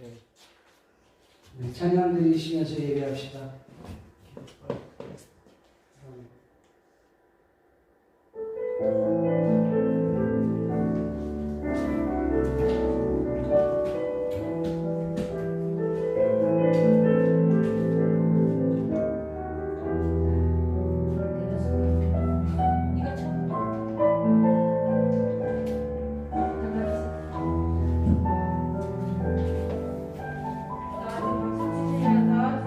네, 찬양 드리시면서 예배합시다. 다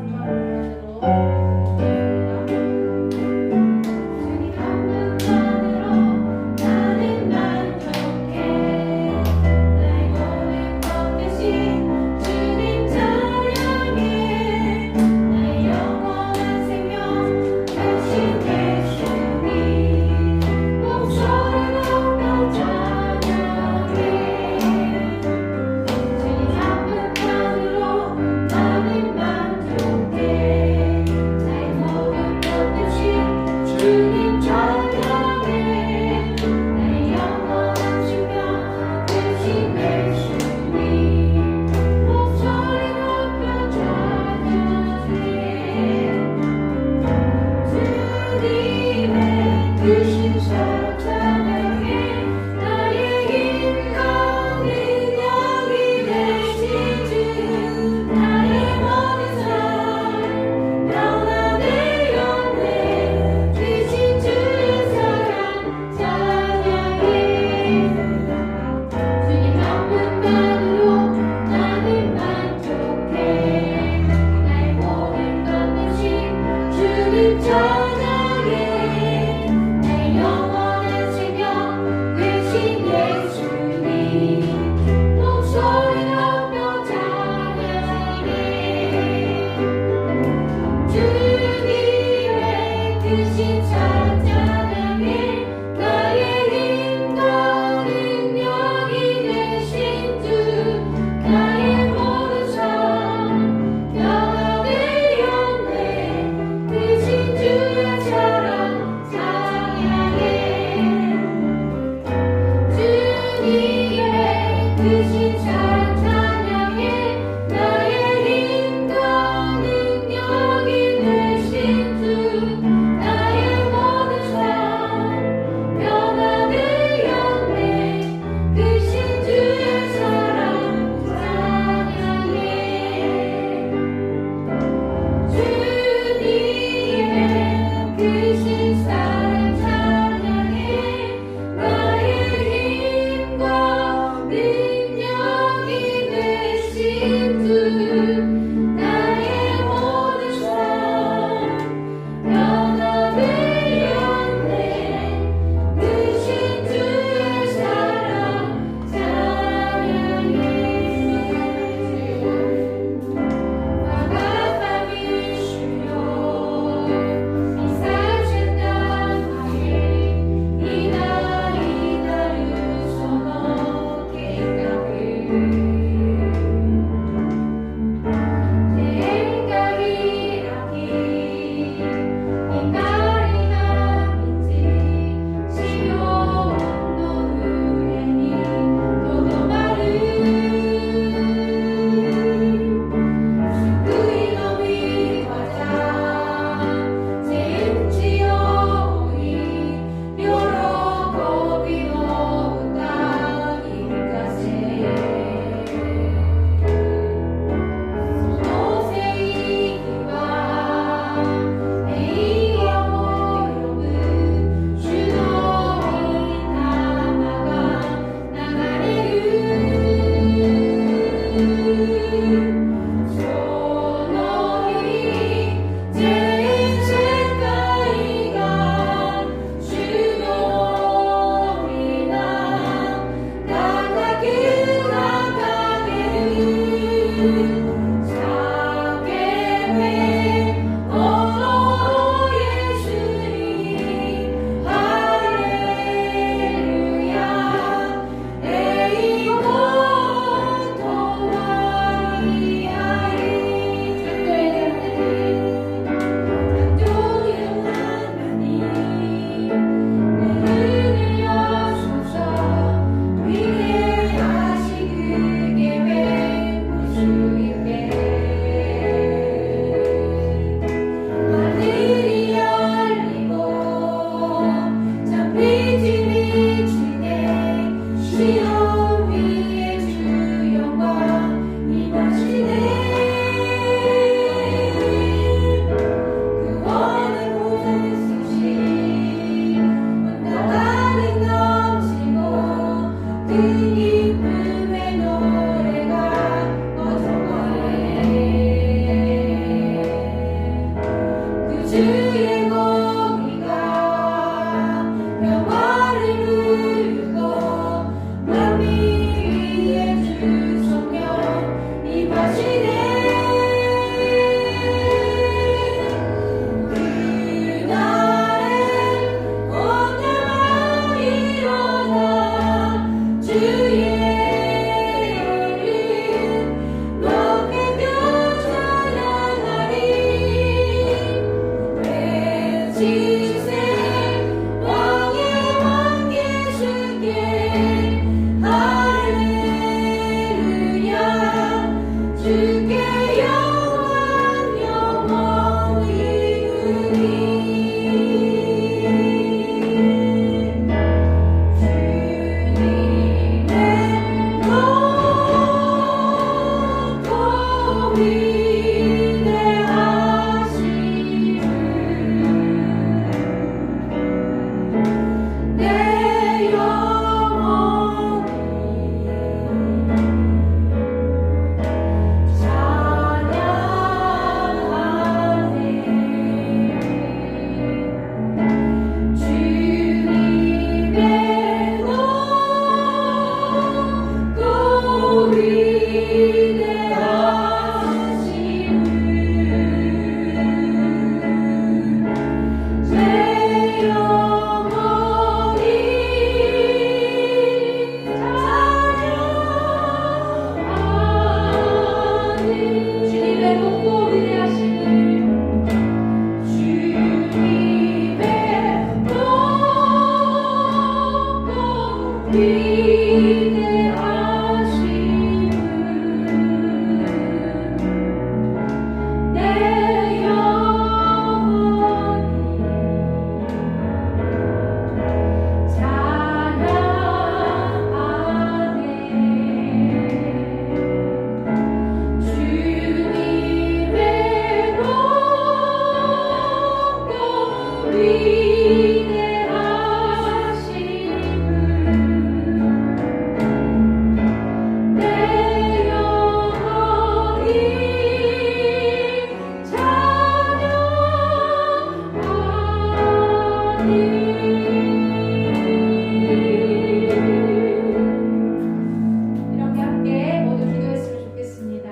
이렇게 함께 모두 기도했으면 좋겠습니다.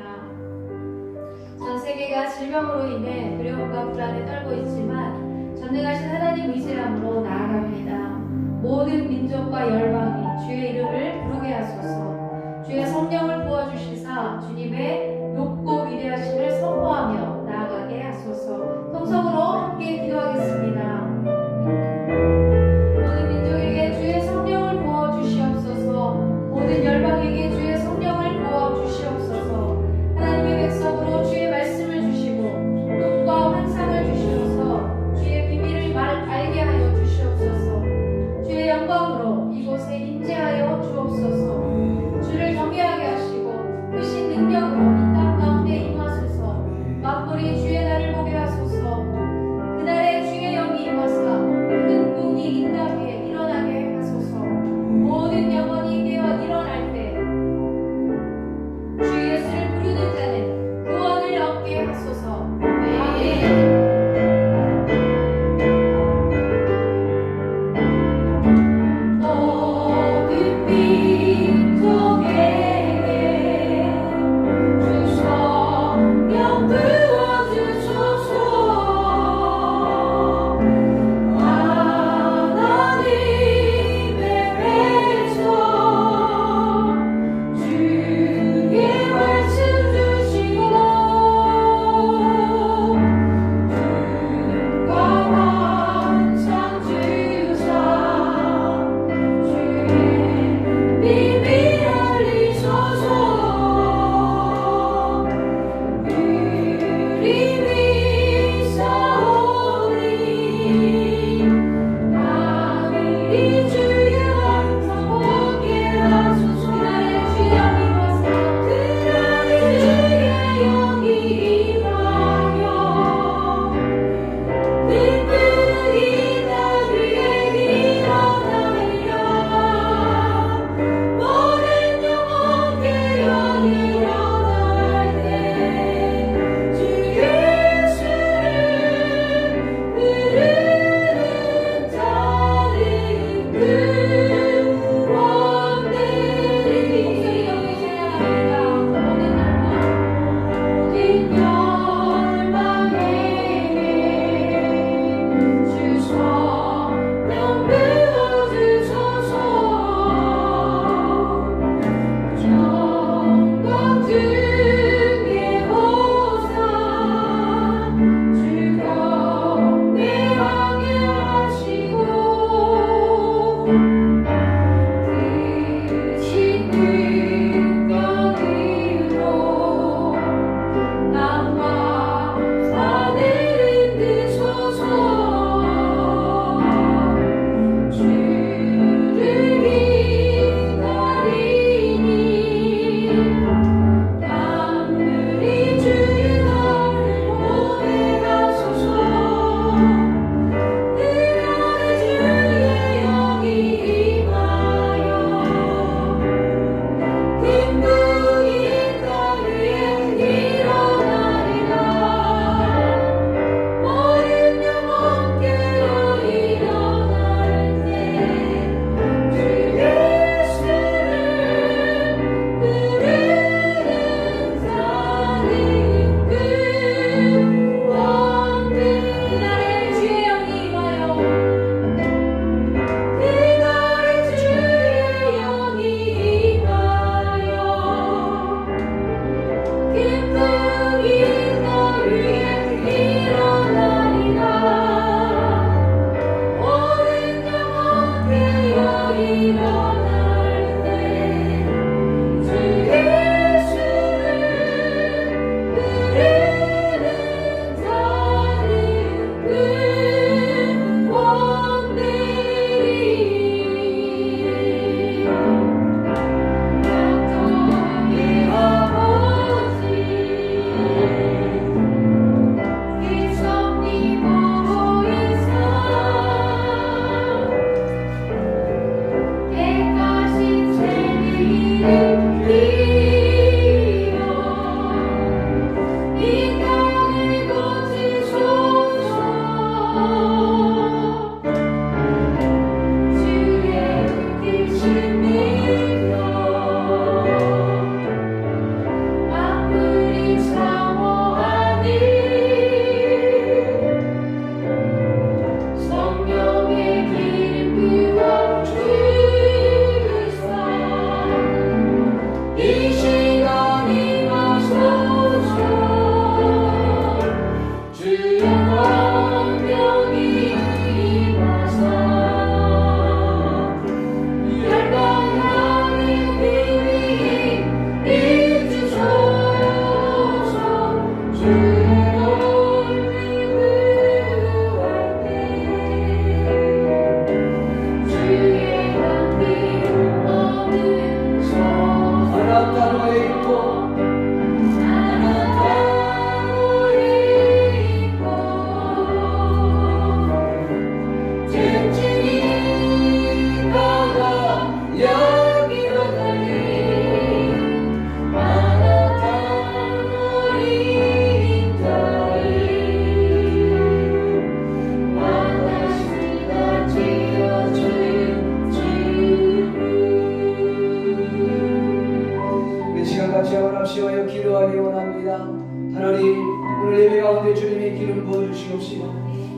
전 세계가 질병으로 인해 두려움과 불안에 떨고 있지만 전능하신 하나님 의지함으로 나아갑니다. 모든 민족과 열방이 주의 이름을 부르게 하소서. 주의 성령을 부어주시사 주님의 높고 위대하심을 선포하며 나아가게 하소서. 통성으로 함께 기도하겠습니다. 모든 민족에게 주의 성령을 부어주시옵소서. 모든 열방에게 주의 성령을 부어주시옵소서. 하나님의 백성으로 주의 말씀을 주시고 꿈과 환상을 주시옵소서. 주의 비밀을 알게 하여 주시옵소서. 주의 영광으로 이곳에 임재하여 주옵소서. 주를 경외하게 하시고 크신 능력 기도하기 원합니다. 하나님, 오늘 예배 가운데 주님의 기름 부어주시옵시고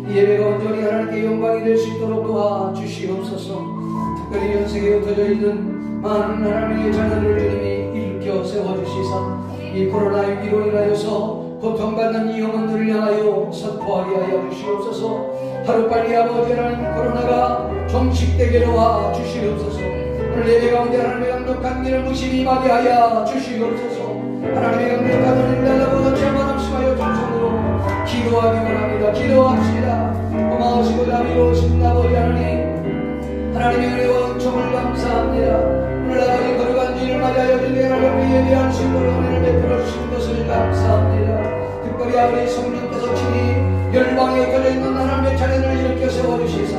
이 예배가 온전히 하나님께 영광이 될 수 있도록 도와주시옵소서. 특별히 현 세계에 흩어져 있는 많은 하나님의 자녀들을 주님이 일으켜 세워주시사 이 코로나19로 인하여서 고통받는 이 영혼들을 향하여 선포하게 하여 주시옵소서. 하루빨리 아버지 하나님 코로나가 종식되게 도와주시옵소서. 오늘 예배 가운데 하나님의 강력한 기름 부심이 임하게 하여 주시옵소서. 하나님의 강력한 은혜를 달라고 제만 합심하여 중성으로 기도하기 원합니다. 기도합시다. 고마우시고 자비로우신 아버지 하나님, 하나님의 은혜와 은총을 감사합니다. 오늘 아버지 거룩한 주일을 맞이하여 주님의 하나님께 예배할 수 있도록 은혜를 베풀어 주신 것을 감사합니다. 특별히 아버지 성령께서 친히 열방에 흩어져 있는 하나님의 자녀들을 일으켜 세워주시사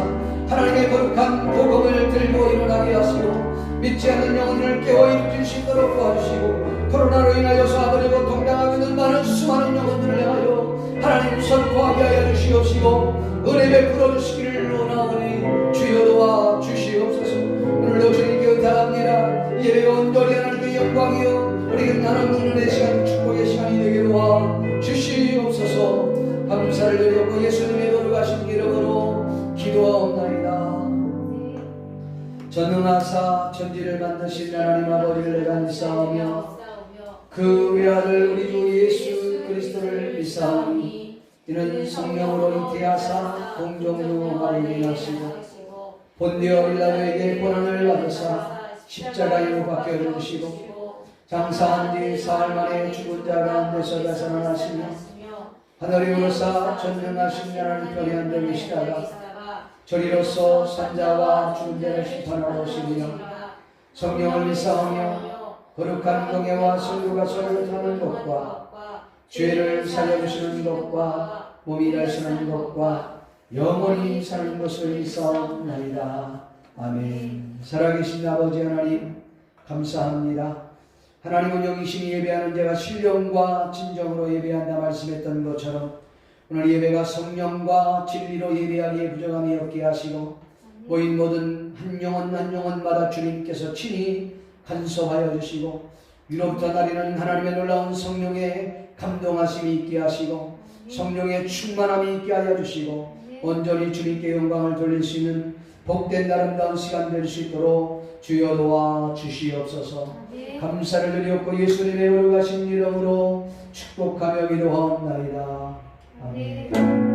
하나님의 거룩한 복음을 들고 일어나게 하시고 믿지 않는 영혼을 깨워 일으킬 수 있도록 도와주시고 코로나로 인하여서 아버지 고통당하고 있는 많은 수많은 영혼들을 향하여 하나님 선포하게 하여 주시옵시고 은혜 베풀어 주시기를 원하오니 주여 도와주시옵소서. 오늘도 주님께 의탁합니다. 예배가 온전히 하나님께 영광이요 우리는 나누는 은혜의 시간 축복의 시간이 되게 도와주시옵소서. 감사를 드렸고 예수님의 거룩하신 이름으로 기도하옵나이다. 전능하사 천지를 만드신 하나님 아버지를 내가 믿사오며 그 외아들 우리 주 예수 그리스도를 믿사오니 이는 성령으로 잉태하사 공정으로 하리하시고 본디오 빌라도에게 고난을 받으사 십자가에 못 박혀 죽으시고 장사한 뒤 사흘 만에 죽은 자 가운데서 되살아나시며 하늘에 오르사 전능하신 하나님 편에 앉아 계시다가 저리로서 산자와 죽은 자를 심판하러 오시며 성령을 믿사오며 거룩한 공예와 성도가 서로 타는 것과 죄를 살려주시는 것과 몸이 다시는 것과 영원히 사는 것을 믿사옵나이다. 아멘. 살아계신 아버지 하나님 감사합니다. 하나님은 영이신이 예배하는 자가 신령과 진정으로 예배한다 말씀했던 것처럼 오늘 예배가 성령과 진리로 예배하기에 부정함이 없게 하시고 모인 모든 한 영혼마다 주님께서 친히 간섭하여 주시고 위로부터 나리는 하나님의 놀라운 성령의 감동하심이 있게 하시고 성령의 충만함이 있게 하여 주시고 온전히 주님께 영광을 돌릴 수 있는 복된 아름다운 시간 될 수 있도록 주여 도와주시옵소서. 감사를 드렸고 예수님의 거룩하신 이름으로 축복하며 기도하옵나이다. 아멘.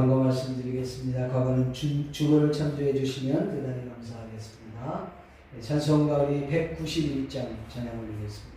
광고 말씀드리겠습니다. 과거는 주보를 참조해 주시면 대단히 감사하겠습니다. 찬송가 우리 191장 찬양 올리겠습니다.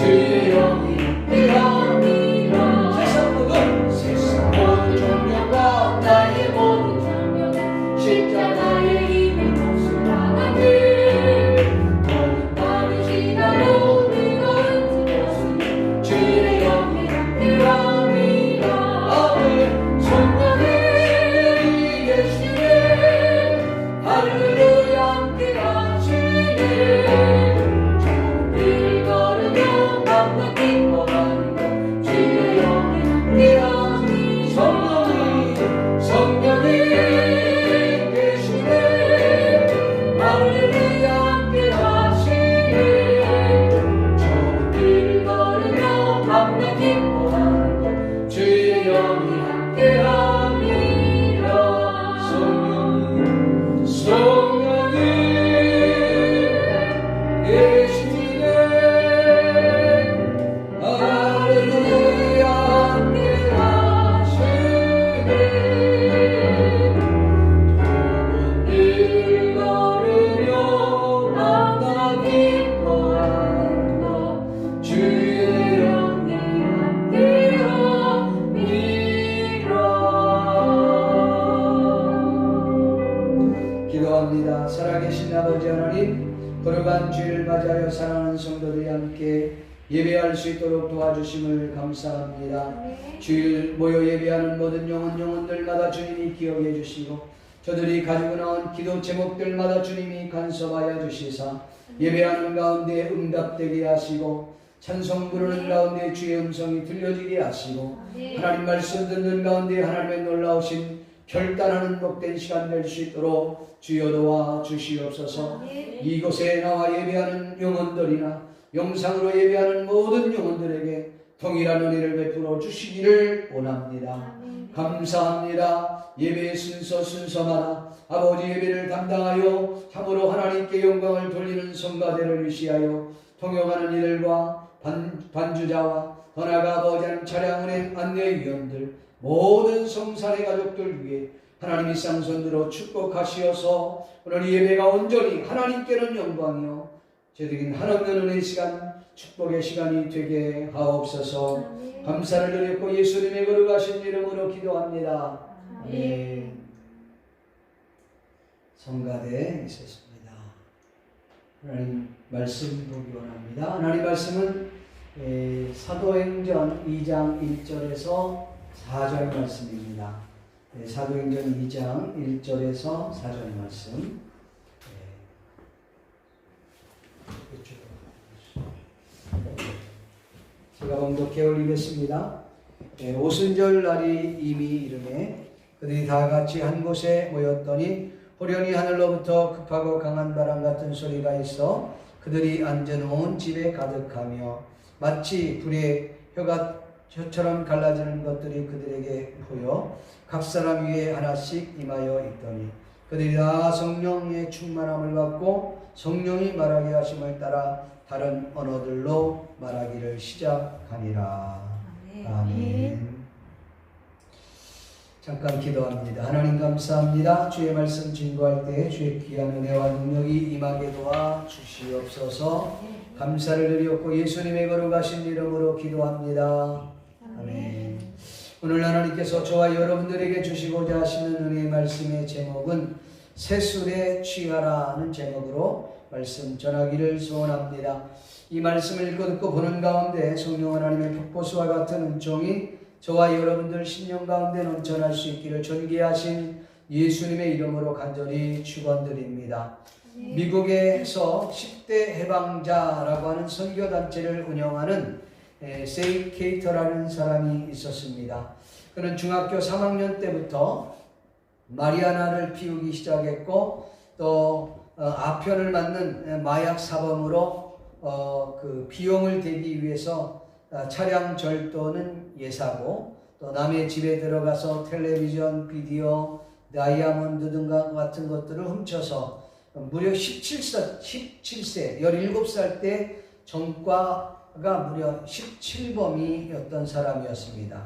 주의 영이 함께함이라. 세상 모든 종교와 나의 모든 종교는 십자가의 힘을 목숨하나니 모든 밤이 지나도 네가 은퇴하시니 주의 영이 함께함이라. 아멘. 성령이 계시네 할렐루야 함께하시네 주길 걸으며 밤낮 기뻐하는 것 주의 영이 함께하니 성령이 계시네 할렐루야 함께하시네 주길 걸으며 밤낮 기뻐하는 것 주의 영이 함께함이라. 성령이 계시네 할렐루야 함께하시네 길 걸으며 밤낮 기뻐하는 것 주의 영이 함께함이라. 기도합니다. 살아계신 아버지 하나님, 거룩한 주일을 맞이하여 사랑하는 성도들이 함께 예배할 수 있도록 도와주심을 감사합니다. 주일 모여 예배하는 모든 영혼들마다 주님이 기억해 주시고 저들이 가지고 나온 기도 제목들마다 주님이 간섭하여 주시사 예배하는 가운데 응답되게 하시고 찬송 부르는 가운데 주의 음성이 들려지게 하시고 하나님 말씀 듣는 가운데 하나님의 놀라우신 결단하는 복된 시간 될 수 있도록 주여 도와 주시옵소서. 이곳에 나와 예배하는 영혼들이나 영상으로 예배하는 모든 영혼들에게 동일한 은혜를 베풀어 주시기를 원합니다. 감사합니다. 예배의 순서마다 아버지 예배를 담당하여 참으로 하나님께 영광을 돌리는 성가대를 위시하여 통역하는 이들과 반주자와 더 나아가 아버지 하나님 차량 운행 안내위원들 모든 성산의 가족들 위해 하나님이 쌍손으로 축복하시어서 오늘 예배가 온전히 하나님께는 영광이요 저에게는 한없는 은혜의 시간 축복의 시간이 되게 하옵소서. 감사를 드렸고 예수님의 거룩하신 이름으로 기도합니다. 아멘. 성가대에 있었습니다. 하나님 말씀 보기 원합니다. 하나님 말씀은 사도행전 2장 1절에서 4절 말씀입니다. 사도행전 2장 1절에서 4절 말씀. 제가 봉독해 올리겠습니다. 오순절 날이 이미 이르매 그들이 다 같이 한 곳에 모였더니 호련히 하늘로부터 급하고 강한 바람 같은 소리가 있어 그들이 앉아놓은 집에 가득하며 마치 불에 혀처럼 갈라지는 것들이 그들에게 보여 각 사람 위에 하나씩 임하여 있더니 그들이 다 성령의 충만함을 받고 성령이 말하게 하심을 따라 다른 언어들로 말하기를 시작하니라. 아멘. 잠깐 기도합니다. 하나님 감사합니다. 주의 말씀 증거할 때 주의 귀한 은혜와 능력이 임하게 도와 주시옵소서. 감사를 드렸고 예수님의 거룩하신 이름으로 기도합니다. 아멘. 오늘 하나님께서 저와 여러분들에게 주시고자 하시는 은혜의 말씀의 제목은 새술에 취하라는 제목으로 말씀 전하기를 소원합니다. 이 말씀을 읽고 듣고 보는 가운데 성령 하나님의 폭포수와 같은 은총이 저와 여러분들 심령 가운데 넘쳐날 수 있기를 존귀하신 예수님의 이름으로 간절히 축원드립니다. 미국에서 10대 해방자라고 하는 선교단체를 운영하는 세이 케이터라는 사람이 있었습니다. 그는 중학교 3학년 때부터 마리아나를 피우기 시작했고 또 아편을 맞는 마약 사범으로 그 비용을 대기 위해서 차량 절도는 예사고 또 남의 집에 들어가서 텔레비전, 비디오, 다이아몬드 등 같은 것들을 훔쳐서 무려 17세, 17살 때 전과가 무려 17범이었던 사람이었습니다.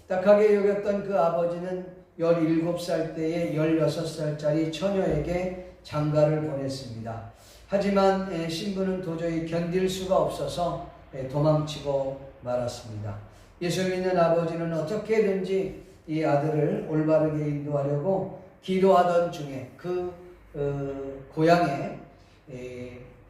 딱하게 여겼던 그 아버지는 17살 때에 16살짜리 처녀에게 장가를 보냈습니다. 하지만 신부는 도저히 견딜 수가 없어서 도망치고 말았습니다. 예수 믿는 아버지는 어떻게든지 이 아들을 올바르게 인도하려고 기도하던 중에 그 고향에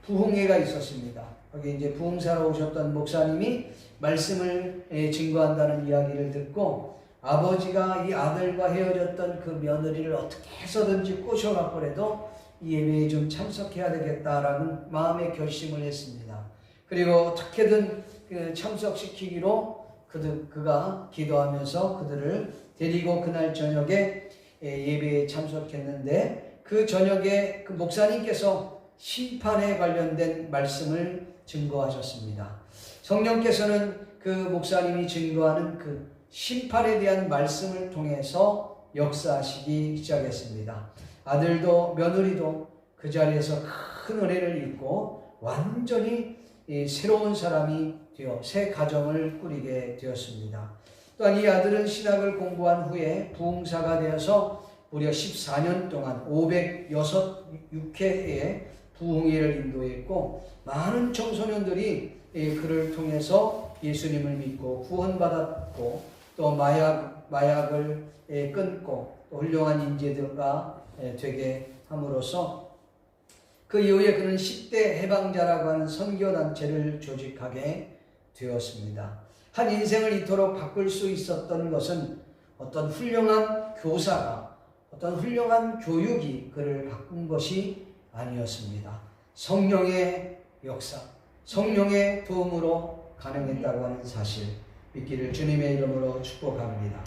부흥회가 있었습니다. 거기 이제 부흥사로 오셨던 목사님이 말씀을 증거한다는 이야기를 듣고 아버지가 이 아들과 헤어졌던 그 며느리를 어떻게 해서든지 꼬셔갖고라도 이 예배에 좀 참석해야 되겠다라는 마음의 결심을 했습니다. 그리고 어떻게든 참석시키기로 그가 기도하면서 그들을 데리고 그날 저녁에 예배에 참석했는데 그 저녁에 그 목사님께서 심판에 관련된 말씀을 증거하셨습니다. 성령께서는 그 목사님이 증거하는 그 심판에 대한 말씀을 통해서 역사하시기 시작했습니다. 아들도 며느리도 그 자리에서 큰 은혜를 입고 완전히 새로운 사람이 되어 새 가정을 꾸리게 되었습니다. 또한 이 아들은 신학을 공부한 후에 부흥사가 되어서 무려 14년 동안 506회의 부흥회를 인도했고 많은 청소년들이 그를 통해서 예수님을 믿고 구원받았고 또 마약을 끊고 또 훌륭한 인재들과 되게 함으로써 그 이후에 그는 10대 해방자라고 하는 선교단체를 조직하게 되었습니다. 한 인생을 이토록 바꿀 수 있었던 것은 어떤 훌륭한 교사가 어떤 훌륭한 교육이 그를 바꾼 것이 아니었습니다. 성령의 역사, 성령의 도움으로 가능했다고 하는 사실 믿기를 주님의 이름으로 축복합니다.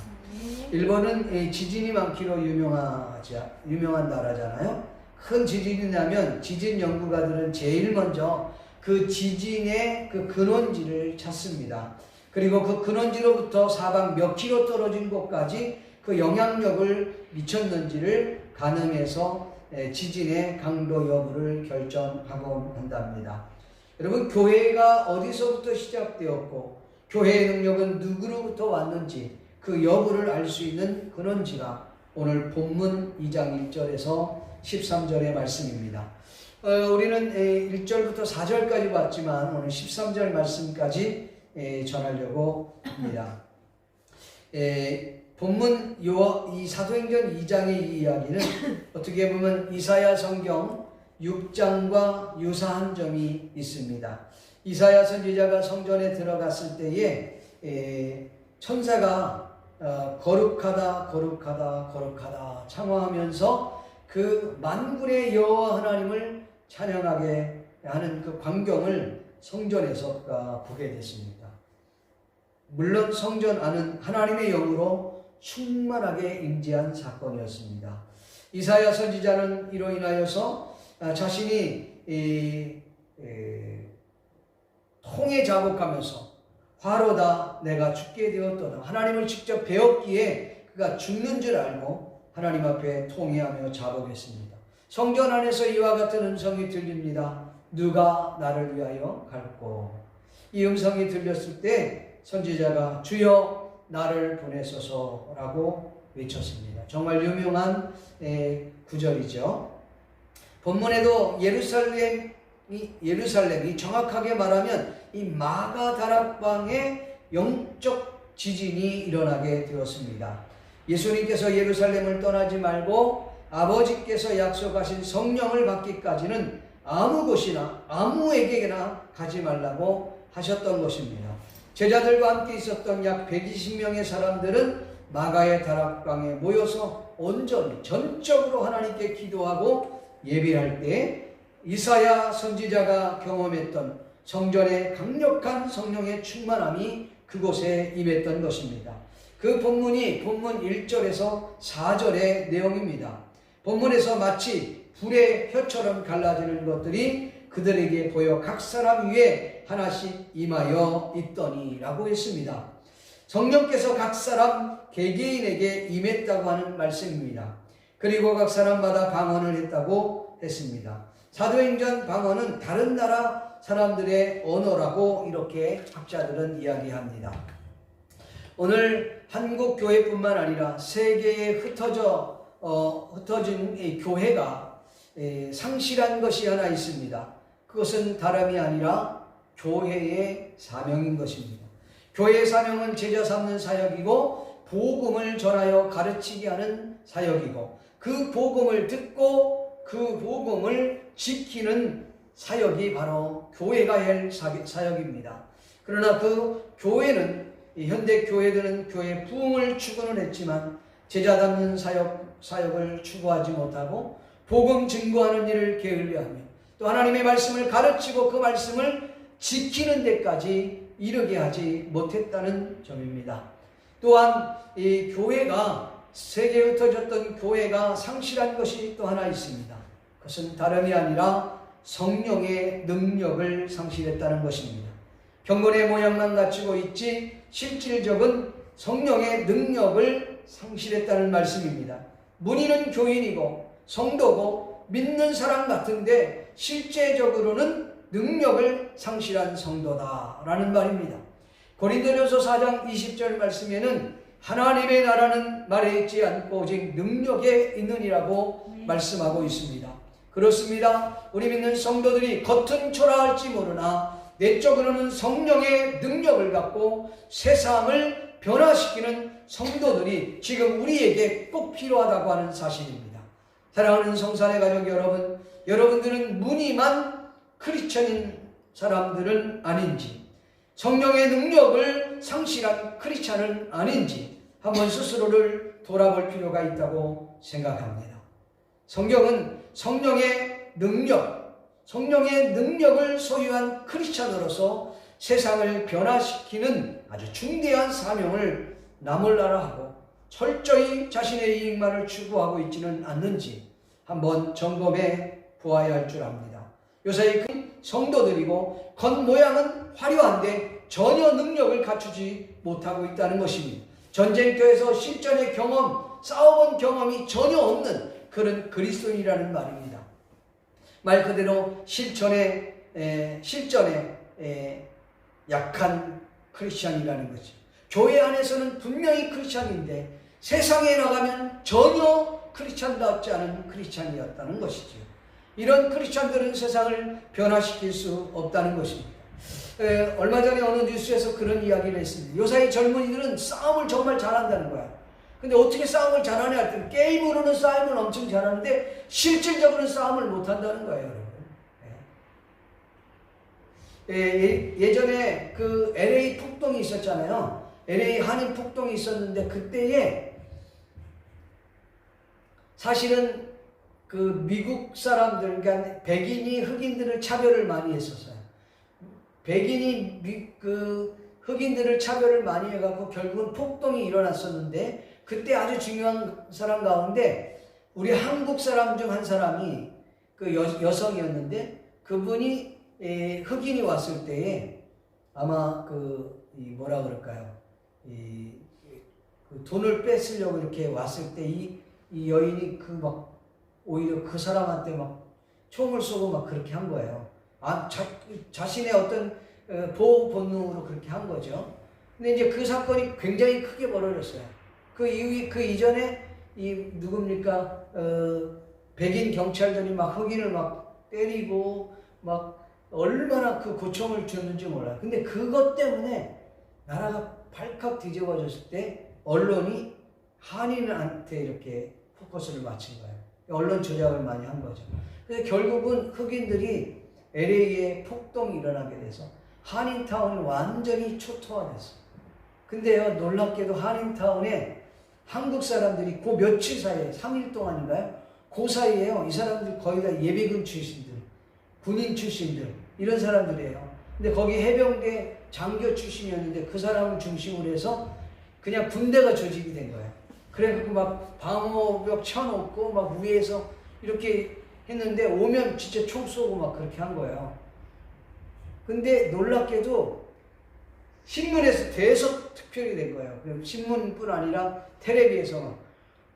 일본은 지진이 많기로 유명한 나라잖아요. 큰 지진이 나면 지진 연구가들은 제일 먼저 그 지진의 그 근원지를 찾습니다. 그리고 그 근원지로부터 사방 몇 킬로 떨어진 곳까지 그 영향력을 미쳤는지를 가늠해서 지진의 강도 여부를 결정하곤 한답니다. 여러분, 교회가 어디서부터 시작되었고 교회의 능력은 누구로부터 왔는지 그 여부를 알 수 있는 근원지가 오늘 본문 2장 1절에서 13절의 말씀입니다. 우리는 1절부터 4절까지 봤지만 오늘 13절 말씀까지 전하려고 합니다. 본문 이 사도행전 2장의 이 이야기는 어떻게 보면 이사야 성경 6장과 유사한 점이 있습니다. 이사야 선지자가 성전에 들어갔을 때에 천사가 거룩하다 거룩하다 거룩하다 창화하면서 그 만군의 여호와 하나님을 찬양하게 하는 그 광경을 성전에서 보게 됐습니다. 물론 성전 안은 하나님의 영으로 충만하게 임재한 사건이었습니다. 이사야 선지자는 이로 인하여서 자신이 통에 자복하면서 화로다 내가 죽게 되었도다 하나님을 직접 배웠기에 그가 죽는 줄 알고 하나님 앞에 통회하며 자복했습니다. 성전 안에서 이와 같은 음성이 들립니다. 누가 나를 위하여 갈꼬. 이 음성이 들렸을 때 선지자가 주여 나를 보내소서라고 외쳤습니다. 정말 유명한 구절이죠. 본문에도 예루살렘이 정확하게 말하면 이 마가다락방의 영적 지진이 일어나게 되었습니다. 예수님께서 예루살렘을 떠나지 말고 아버지께서 약속하신 성령을 받기까지는 아무 곳이나 아무에게나 가지 말라고 하셨던 것입니다. 제자들과 함께 있었던 약 120명의 사람들은 마가의 다락방에 모여서 온전히 전적으로 하나님께 기도하고 예배할 때 이사야 선지자가 경험했던 성전의 강력한 성령의 충만함이 그곳에 임했던 것입니다. 그 본문이 본문 1절에서 4절의 내용입니다. 본문에서 마치 불의 혀처럼 갈라지는 것들이 그들에게 보여 각 사람 위에 하나씩 임하여 있더니 라고 했습니다. 성령께서 각 사람 개개인에게 임했다고 하는 말씀입니다. 그리고 각 사람마다 방언을 했다고 했습니다. 사도행전 방언은 다른 나라 사람들의 언어라고 이렇게 학자들은 이야기합니다. 오늘 한국 교회뿐만 아니라 세계에 흩어진 이 교회가 상실한 것이 하나 있습니다. 그것은 다름이 아니라 교회의 사명인 것입니다. 교회의 사명은 제자 삼는 사역이고 복음을 전하여 가르치게 하는 사역이고 그 복음을 듣고 그 복음을 지키는 사역이 바로 교회가 할 사역입니다. 그러나 그 교회는 현대 교회들은 교회 부흥을 추구는 했지만 제자 담는 사역을 추구하지 못하고 복음 증거하는 일을 게을리하며 또 하나님의 말씀을 가르치고 그 말씀을 지키는 데까지 이르게 하지 못했다는 점입니다. 또한 이 교회가 세계에 흩어졌던 교회가 상실한 것이 또 하나 있습니다. 그것은 다름이 아니라 성령의 능력을 상실했다는 것입니다. 경건의 모양만 갖추고 있지 실질적인 성령의 능력을 상실했다는 말씀입니다. 문의는 교인이고 성도고 믿는 사람 같은데 실제적으로는 능력을 상실한 성도다라는 말입니다. 고린도전서 4장 20절 말씀에는 하나님의 나라는 말에 있지 않고 오직 능력에 있느니라고 말씀하고 있습니다. 그렇습니다. 우리 믿는 성도들이 겉은 초라할지 모르나 내적으로는 성령의 능력을 갖고 세상을 변화시키는 성도들이 지금 우리에게 꼭 필요하다고 하는 사실입니다. 사랑하는 성산의 가족 여러분, 여러분들은 무늬만 크리스천인 사람들은 아닌지, 성령의 능력을 상실한 크리스천은 아닌지 한번 스스로를 돌아볼 필요가 있다고 생각합니다. 성경은 성령의 능력을 소유한 크리스천으로서 세상을 변화시키는 아주 중대한 사명을 나몰라라 하고 철저히 자신의 이익만을 추구하고 있지는 않는지 한번 점검해 보아야 할 줄 압니다. 요새 그 성도들이고 겉모양은 화려한데 전혀 능력을 갖추지 못하고 있다는 것입니다. 전쟁터에서 실전의 경험, 싸워본 경험이 전혀 없는 그런 그리스도인이라는 말입니다. 말 그대로 실전에 약한 크리스찬이라는 거죠. 교회 안에서는 분명히 크리스찬인데 세상에 나가면 전혀 크리스찬답지 않은 크리스찬이었다는 것이죠. 이런 크리스찬들은 세상을 변화시킬 수 없다는 것입니다. 얼마 전에 어느 뉴스에서 그런 이야기를 했습니다. 요새 젊은이들은 싸움을 정말 잘한다는 거야. 근데 어떻게 싸움을 잘하냐 할 때 게임으로는 싸움을 엄청 잘하는데 실질적으로는 싸움을 못한다는 거예요, 여러분. 예전에 그 LA 폭동이 있었잖아요. LA 한인 폭동이 있었는데 그때에 사실은 그 미국 사람들, 그러니까 백인이 흑인들을 차별을 많이 했었어요. 백인이 흑인들을 차별을 많이 해갖고 결국은 폭동이 일어났었는데 그때 아주 중요한 사람 가운데 우리 한국 사람 중 한 사람이 그 여성이었는데 그분이 흑인이 왔을 때에 아마 뭐라 그럴까요? 그 돈을 뺏으려고 이렇게 왔을 때 이 여인이 오히려 그 사람한테 막 총을 쏘고 막 그렇게 한 거예요. 자신의 어떤 보호 본능으로 그렇게 한 거죠. 근데 이제 그 사건이 굉장히 크게 벌어졌어요. 그 이전에 누굽니까? 백인 경찰들이 막 흑인을 막 때리고 막 얼마나 그 고통을 줬는지 몰라요. 근데 그것 때문에 나라가 발칵 뒤집어졌을 때 언론이 한인한테 이렇게 포커스를 맞춘 거예요. 언론 조작을 많이 한 거죠. 그래서 결국은 흑인들이 LA에 폭동이 일어나게 돼서 한인타운이 완전히 초토화됐어요. 근데요, 놀랍게도 한인타운에 한국 사람들이 그 며칠 사이에 3일 동안인가요? 그 사이에요. 이 사람들 거의 다 예비군 출신들, 군인 출신들 이런 사람들이에요. 근데 거기 해병대 장교 출신이었는데 그 사람을 중심으로 해서 그냥 군대가 조직이 된 거예요. 그래갖고 막 방어벽 쳐놓고 막 위에서 이렇게 했는데 오면 진짜 총 쏘고 막 그렇게 한 거예요. 근데 놀랍게도 신문에서 대서특필이 된 거예요. 신문뿐 아니라 텔레비에서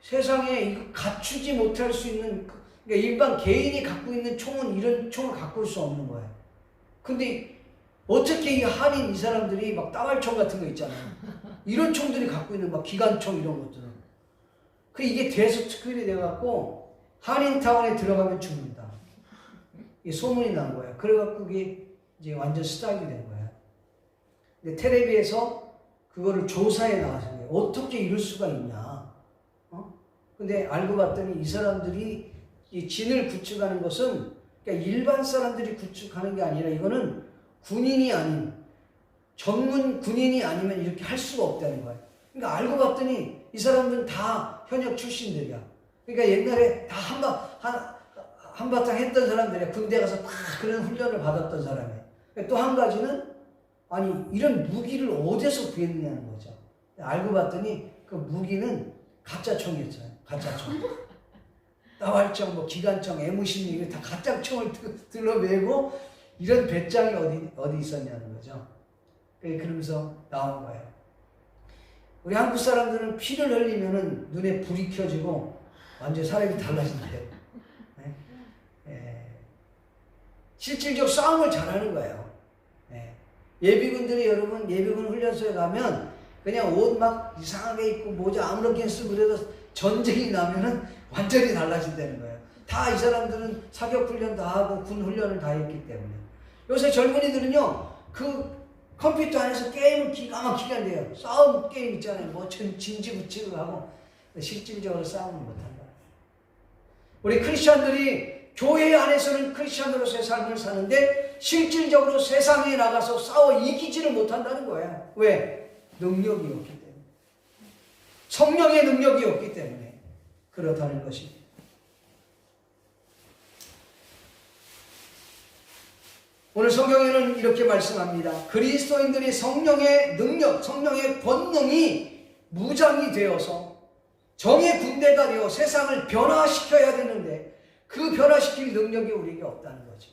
세상에 이거 갖추지 못할 수 있는, 그러니까 일반 개인이 갖고 있는 총은 이런 총을 갖고 올 수 없는 거예요. 근데 어떻게 이 한인 이 사람들이 막 따발총 같은 거 있잖아요. 이런 총들이 갖고 있는 막 기관총 이런 것들은. 이게 대서특필이 돼갖고 한인타운에 들어가면 죽는다. 이게 소문이 난 거예요. 그래갖고 이게 이제 완전 스탑이 된 거야. 근데 텔레비에서 그거를 조사해 나왔어요. 어떻게 이럴 수가 있냐. 근데 알고 봤더니 이 사람들이 이 진을 구축하는 것은 그러니까 일반 사람들이 구축하는 게 아니라 이거는 군인이 아닌 전문 군인이 아니면 이렇게 할 수가 없다는 거예요. 그러니까 알고 봤더니 이 사람들은 다 현역 출신들이야. 그러니까 옛날에 다 한바탕 했던 사람들이야. 군대 가서 다 그런 훈련을 받았던 사람이에요. 또 한 가지는 아니 이런 무기를 어디서 구했느냐는 거죠. 알고 봤더니 그 무기는 가짜 총이었어요. 가짜 총. 나활총, 뭐 기관총, M16 다 가짜 총을 들러매고 이런 배짱이 어디 있었냐는 거죠. 그러면서 나온 거예요. 우리 한국 사람들은 피를 흘리면은 눈에 불이 켜지고 완전 사람이 달라진대요. 실질적 싸움을 잘하는 거예요. 예비군들이 여러분 예비군 훈련소에 가면 그냥 옷 막 이상하게 입고 모자 아무렇게 쓰고 그래도 전쟁이 나면은 완전히 달라진다는 거예요. 다 이 사람들은 사격 훈련 다 하고 군 훈련을 다 했기 때문에. 요새 젊은이들은요 그 컴퓨터 안에서 게임을 기가 막히게 한대요. 싸움 게임 있잖아요. 뭐 진지부치고 하고 실질적으로 싸움을 못한다. 우리 크리스찬들이 교회 안에서는 크리스찬으로서의 삶을 사는데 실질적으로 세상에 나가서 싸워 이기지를 못한다는 거예요. 왜? 능력이 없기 때문에. 성령의 능력이 없기 때문에 그렇다는 것입니다. 오늘 성경에는 이렇게 말씀합니다. 그리스도인들이 성령의 능력, 성령의 권능이 무장이 되어서 정의 군대가 되어 세상을 변화시켜야 되는데 그 변화시킬 능력이 우리에게 없다는 거죠.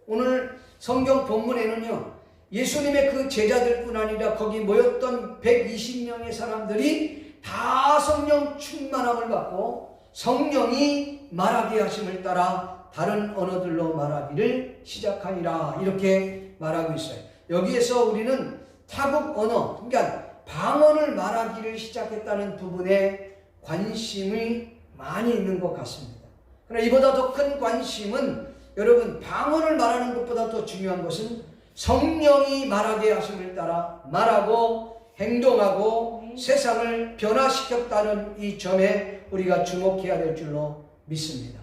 오늘 성경 본문에는요. 예수님의 그 제자들뿐 아니라 거기 모였던 120명의 사람들이 다 성령 충만함을 받고 성령이 말하게 하심을 따라 다른 언어들로 말하기를 시작하니라 이렇게 말하고 있어요. 여기에서 우리는 타국 언어, 그러니까 방언을 말하기를 시작했다는 부분에 관심이 많이 있는 것 같습니다. 그러나 이보다 더 큰 관심은 여러분 방언을 말하는 것보다 더 중요한 것은 성령이 말하게 하심을 따라 말하고 행동하고 세상을 변화시켰다는 이 점에 우리가 주목해야 될 줄로 믿습니다.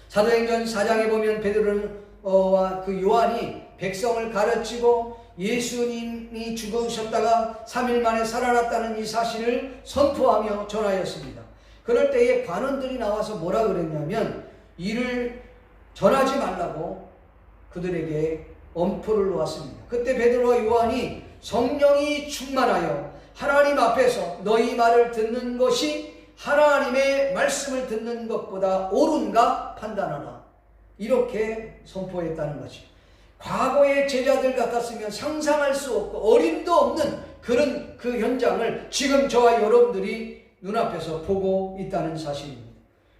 사도행전 4장에 보면 베드로와 그 요한이 백성을 가르치고 예수님이 죽으셨다가 3일 만에 살아났다는 이 사실을 선포하며 전하였습니다. 그럴 때에 관원들이 나와서 뭐라 그랬냐면 이를 전하지 말라고 그들에게 엄포를 놓았습니다. 그때 베드로와 요한이 성령이 충만하여 하나님 앞에서 너희 말을 듣는 것이 하나님의 말씀을 듣는 것보다 옳은가 판단하라. 이렇게 선포했다는 것이. 과거의 제자들 같았으면 상상할 수 없고 어림도 없는 그런 그 현장을 지금 저와 여러분들이 눈앞에서 보고 있다는 사실입니다.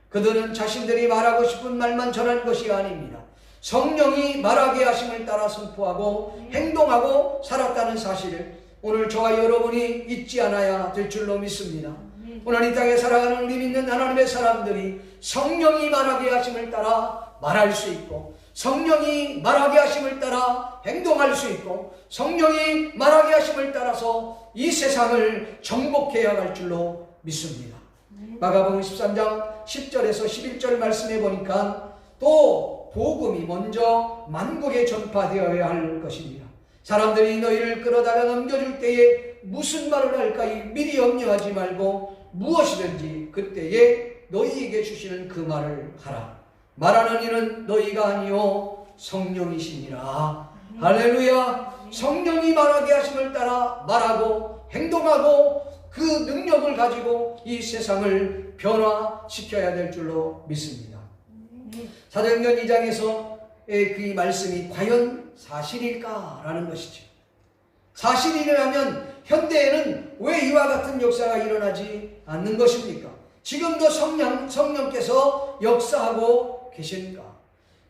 그들은 자신들이 말하고 싶은 말만 전한 것이 아닙니다. 성령이 말하게 하심을 따라 선포하고 행동하고 살았다는 사실을 오늘 저와 여러분이 잊지 않아야 될 줄로 믿습니다. 오늘 이 땅에 살아가는 우리 믿는 하나님의 사람들이 성령이 말하게 하심을 따라 말할 수 있고 성령이 말하게 하심을 따라 행동할 수 있고 성령이 말하게 하심을 따라서 이 세상을 정복해야 할 줄로 믿습니다. 마가복음 13장 10절에서 11절 말씀해 보니까 또 복음이 먼저 만국에 전파되어야 할 것입니다. 사람들이 너희를 끌어다가 넘겨줄 때에 무슨 말을 할까 미리 염려하지 말고 무엇이든지 그때에 너희에게 주시는 그 말을 하라. 말하는 이는 너희가 아니요 성령이시니라. 할렐루야. 성령이 말하게 하심을 따라 말하고 행동하고 그 능력을 가지고 이 세상을 변화시켜야 될 줄로 믿습니다. 사도행전 2장에서 그 말씀이 과연 사실일까라는 것이죠. 사실이라면 현대에는 왜 이와 같은 역사가 일어나지 않는 것입니까? 지금도 성령께서 역사하고 계시는가?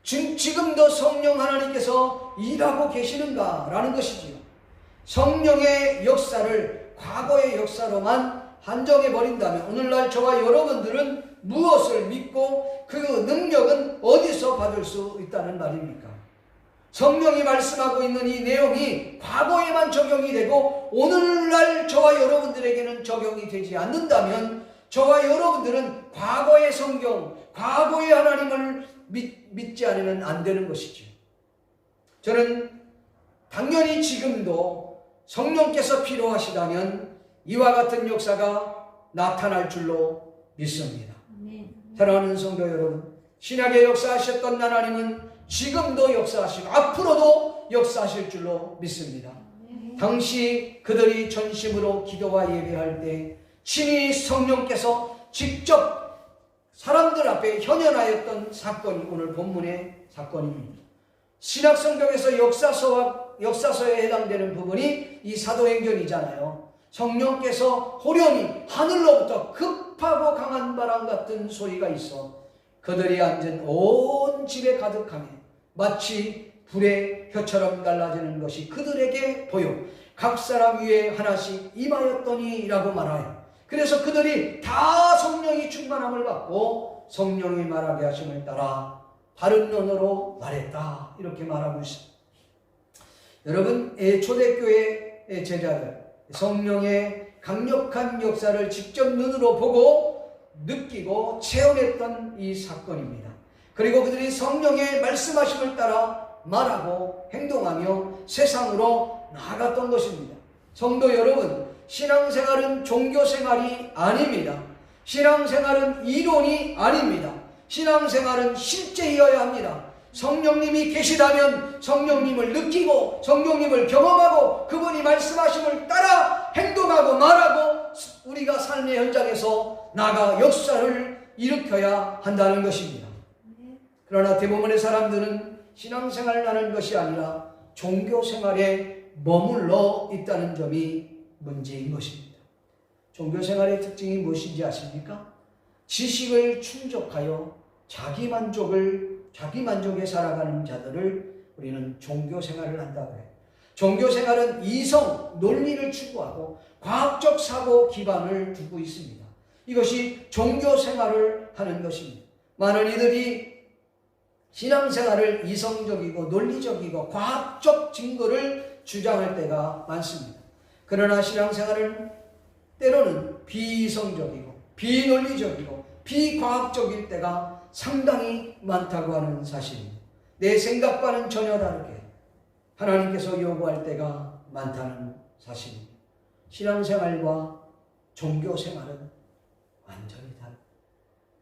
지금도 성령 하나님께서 일하고 계시는가라는 것이지요. 성령의 역사를 과거의 역사로만 한정해버린다면 오늘날 저와 여러분들은 무엇을 믿고 그 능력은 어디서 받을 수 있다는 말입니까? 성령이 말씀하고 있는 이 내용이 과거에만 적용이 되고 오늘날 저와 여러분들에게는 적용이 되지 않는다면 저와 여러분들은 과거의 성경, 과거의 하나님을 믿지 않으면 안 되는 것이죠. 저는 당연히 지금도 성령께서 필요하시다면 이와 같은 역사가 나타날 줄로 믿습니다. 사랑하는 성도 여러분, 신약에 역사하셨던 하나님은 지금도 역사하시고 앞으로도 역사하실 줄로 믿습니다. 당시 그들이 전심으로 기도와 예배할 때 친히 성령께서 직접 사람들 앞에 현현하였던 사건이 오늘 본문의 사건입니다. 신약 성경에서 역사서에 해당되는 부분이 이 사도행전이잖아요. 성령께서 호련히 하늘로부터 급하고 강한 바람 같은 소리가 있어 그들이 앉은 온 집에 가득하며 마치 불의 혀처럼 갈라지는 것이 그들에게 보여 각 사람 위에 하나씩 임하였더니 라고 말하여, 그래서 그들이 다 성령이 충만함을 받고 성령이 말하게 하심을 따라 다른 언어로 말했다, 이렇게 말하고 있습니다. 여러분, 초대교회 제자들 성령의 강력한 역사를 직접 눈으로 보고 느끼고 체험했던 이 사건입니다. 그리고 그들이 성령의 말씀하심을 따라 말하고 행동하며 세상으로 나아갔던 것입니다. 성도 여러분, 신앙생활은 종교생활이 아닙니다. 신앙생활은 이론이 아닙니다. 신앙생활은 실제이어야 합니다. 성령님이 계시다면 성령님을 느끼고 성령님을 경험하고 그분이 말씀하심을 따라 행동하고 말하고 우리가 삶의 현장에서 나가 역사를 일으켜야 한다는 것입니다. 그러나 대부분의 사람들은 신앙생활을 하는 것이 아니라 종교생활에 머물러 있다는 점이 문제인 것입니다. 종교생활의 특징이 무엇인지 아십니까? 지식을 충족하여 자기만족에 살아가는 자들을 우리는 종교생활을 한다고 해요. 종교생활은 이성, 논리를 추구하고 과학적 사고 기반을 두고 있습니다. 이것이 종교생활을 하는 것입니다. 많은 이들이 신앙생활을 이성적이고 논리적이고 과학적 증거를 주장할 때가 많습니다. 그러나 신앙생활은 때로는 비이성적이고 비논리적이고 비과학적일 때가 상당히 많다고 하는 사실입니다. 내 생각과는 전혀 다르게 하나님께서 요구할 때가 많다는 사실입니다. 신앙생활과 종교생활은 완전히 다릅니다.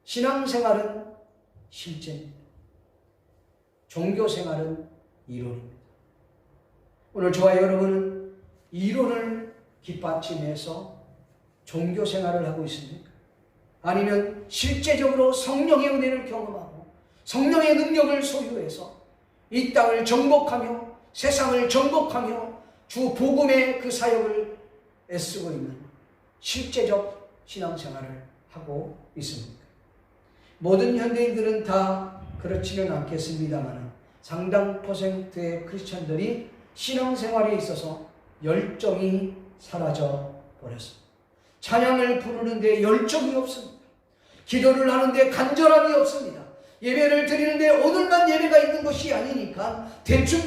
신앙생활은 실제입니다. 종교생활은 이론입니다. 오늘 저와 여러분은 이론을 뒷받침해서 종교생활을 하고 있습니까? 아니면 실제적으로 성령의 은혜를 경험하고 성령의 능력을 소유해서 이 땅을 정복하며 세상을 정복하며 주 복음의 그 사역을 애쓰고 있는 실제적 신앙생활을 하고 있습니까? 모든 현대인들은 다 그렇지는 않겠습니다만 상당 퍼센트의 크리스천들이 신앙생활에 있어서 열정이 사라져 버렸습니다. 찬양을 부르는데 열정이 없습니다. 기도를 하는데 간절함이 없습니다. 예배를 드리는데 오늘만 예배가 있는 것이 아니니까 대충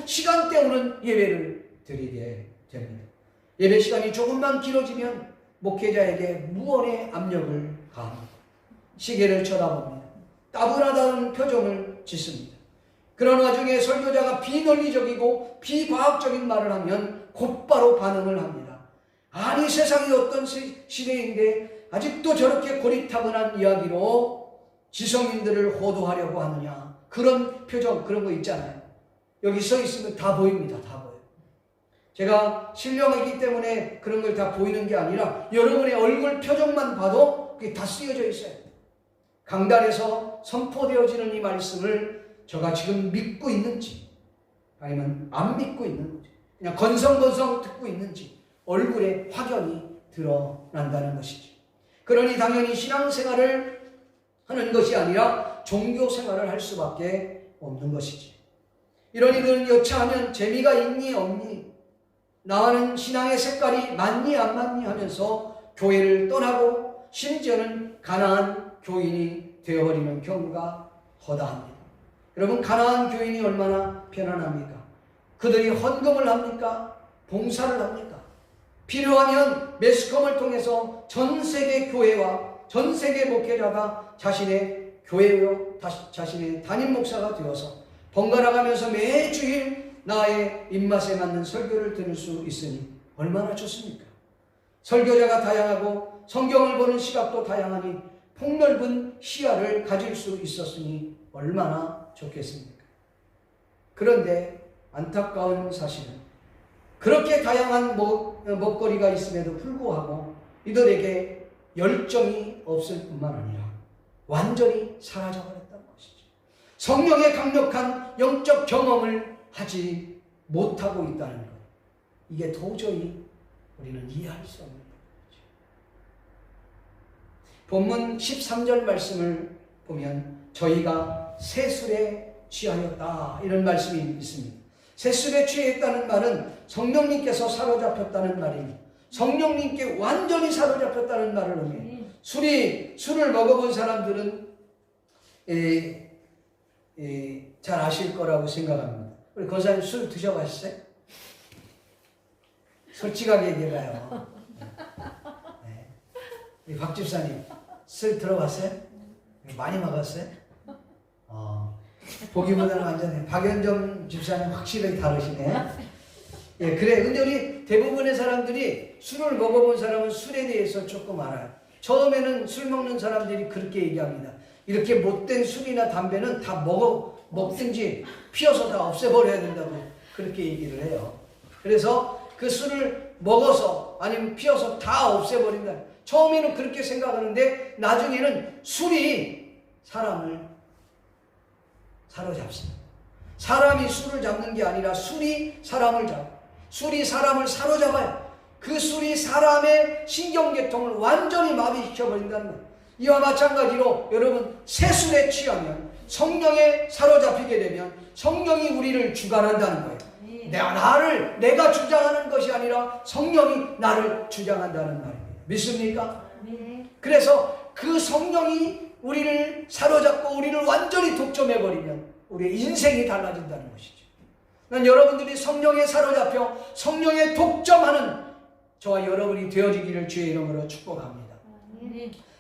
시간 때우는 예배를 드리게 됩니다. 예배 시간이 조금만 길어지면 목회자에게 무언의 압력을 가합니다. 시계를 쳐다봅니다. 따분하다는 표정을 짓습니다. 그런 와중에 설교자가 비논리적이고 비과학적인 말을 하면 곧바로 반응을 합니다. 아니, 세상이 어떤 시대인데 아직도 저렇게 고리타분한 이야기로 지성인들을 호도하려고 하느냐, 그런 표정, 그런 거 있잖아요. 여기 써 있으면 다 보입니다. 다 보여요. 제가 신령이기 때문에 그런 걸 다 보이는 게 아니라 여러분의 얼굴 표정만 봐도 그게 다 쓰여져 있어요. 강단에서 선포되어지는 이 말씀을 제가 지금 믿고 있는지 아니면 안 믿고 있는지, 그냥 건성건성 듣고 있는지 얼굴에 확연히 드러난다는 것이죠. 그러니 당연히 신앙생활을 하는 것이 아니라 종교생활을 할 수밖에 없는 것이지. 이런 이들은 여차하면 재미가 있니 없니, 나와는 신앙의 색깔이 맞니 안 맞니 하면서 교회를 떠나고 심지어는 가난한 교인이 되어버리는 경우가 허다합니다. 여러분, 가나안 교인이 얼마나 편안합니까? 그들이 헌금을 합니까? 봉사를 합니까? 필요하면 매스컴을 통해서 전 세계 교회와 전 세계 목회자가 자신의 교회요, 자신의 담임 목사가 되어서 번갈아가면서 매주일 나의 입맛에 맞는 설교를 들을 수 있으니 얼마나 좋습니까? 설교자가 다양하고 성경을 보는 시각도 다양하니 폭넓은 시야를 가질 수 있었으니 얼마나 좋겠습니까? 그런데 안타까운 사실은 그렇게 다양한 먹거리가 있음에도 불구하고 이들에게 열정이 없을 뿐만 아니라 완전히 사라져버렸다는 것이죠. 성령의 강력한 영적 경험을 하지 못하고 있다는 것. 이게 도저히 우리는 이해할 수 없는 거죠. 본문 13절 말씀을 보면 저희가 세술에 취하였다 이런 말씀이 있습니다. 세술에 취했다는 말은 성령님께서 사로잡혔다는 말입니다. 성령님께 완전히 사로잡혔다는 말을 의미해요. 술을 먹어본 사람들은 잘 아실 거라고 생각합니다. 우리 권사님 술 드셔봤어요? 솔직하게 얘기해봐요. 네. 우리 박 집사님 술 들어봤어요? 많이 먹었어요? 보기보다는 완전히 박연정 집사님 확실히 다르시네. 예, 그래. 근데 우리 대부분의 사람들이 술을 먹어본 사람은 술에 대해서 조금 알아요. 처음에는 술 먹는 사람들이 그렇게 얘기합니다. 이렇게 못된 술이나 담배는 다 먹든지 피워서 다 없애버려야 된다고 그렇게 얘기를 해요. 그래서 그 술을 먹어서 아니면 피워서 다 없애버린다. 처음에는 그렇게 생각하는데 나중에는 술이 사람을 사로잡습니다. 사람이 술을 잡는 게 아니라 술이 사람을 술이 사람을 사로잡아요. 그 술이 사람의 신경계통을 완전히 마비시켜버린다는 거예요. 이와 마찬가지로 여러분 세술에 취하면 성령에 사로잡히게 되면 성령이 우리를 주관한다는 거예요. 내가 주장하는 것이 아니라 성령이 나를 주장한다는 말입니다. 믿습니까? 그래서 그 성령이 우리를 사로잡고 우리를 완전히 독점해버리면 우리의 인생이 달라진다는 것이죠. 난 여러분들이 성령에 사로잡혀 성령에 독점하는 저와 여러분이 되어지기를 주의 이름으로 축복합니다.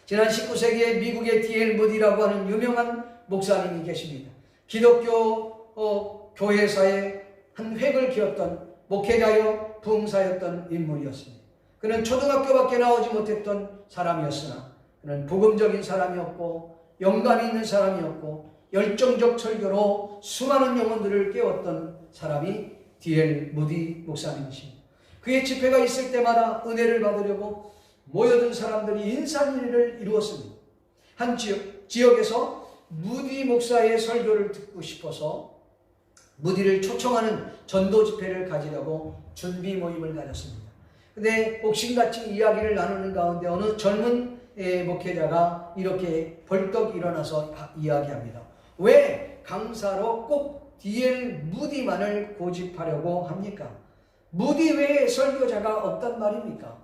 지난 19세기에 미국의 D.L. 무디라고 하는 유명한 목사님이 계십니다. 기독교 교회사의 한 획을 그었던 목회자요 부흥사였던 인물이었습니다. 그는 초등학교밖에 나오지 못했던 사람이었으나 그는 복음적인 사람이었고 영감이 있는 사람이었고 열정적 설교로 수많은 영혼들을 깨웠던 사람이 D.L. 무디 목사님이십니다. 그의 집회가 있을 때마다 은혜를 받으려고 모여든 사람들이 인산인해를 이루었습니다. 한 지역에서 무디 목사의 설교를 듣고 싶어서 무디를 초청하는 전도 집회를 가지려고 준비 모임을 가졌습니다. 근데 옥신같이 이야기를 나누는 가운데 어느 젊은 목회자가 이렇게 벌떡 일어나서 이야기합니다. 왜 강사로 꼭 D.L. 무디만을 고집하려고 합니까? 무디 외에 설교자가 없단 말입니까?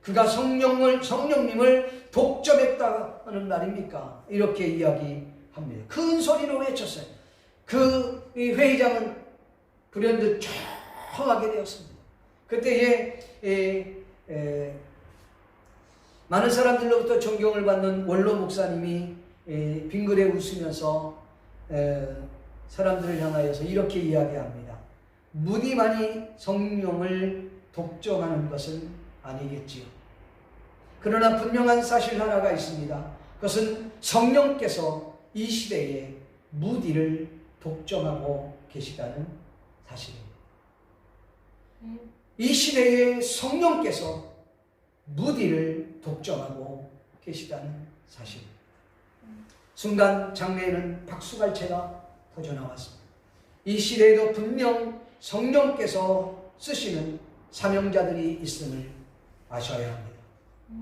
그가 성령님을 독점했다는 말입니까? 이렇게 이야기합니다. 큰 소리로 외쳤어요. 그 회의장은 불현듯 조용하게 되었습니다. 그때 많은 사람들로부터 존경을 받는 원로 목사님이 빙그레 웃으면서 사람들을 향하여서 이렇게 이야기합니다. 무디만이 성령을 독점하는 것은 아니겠지요. 그러나 분명한 사실 하나가 있습니다. 그것은 성령께서 이 시대에 무디를 독점하고 계시다는 사실입니다. 이 시대에 성령께서 무디를 독점하고 계시다는 사실입니다. 순간 장내에는 박수갈채가 터져나왔습니다. 이 시대에도 분명 성령께서 쓰시는 사명자들이 있음을 아셔야 합니다.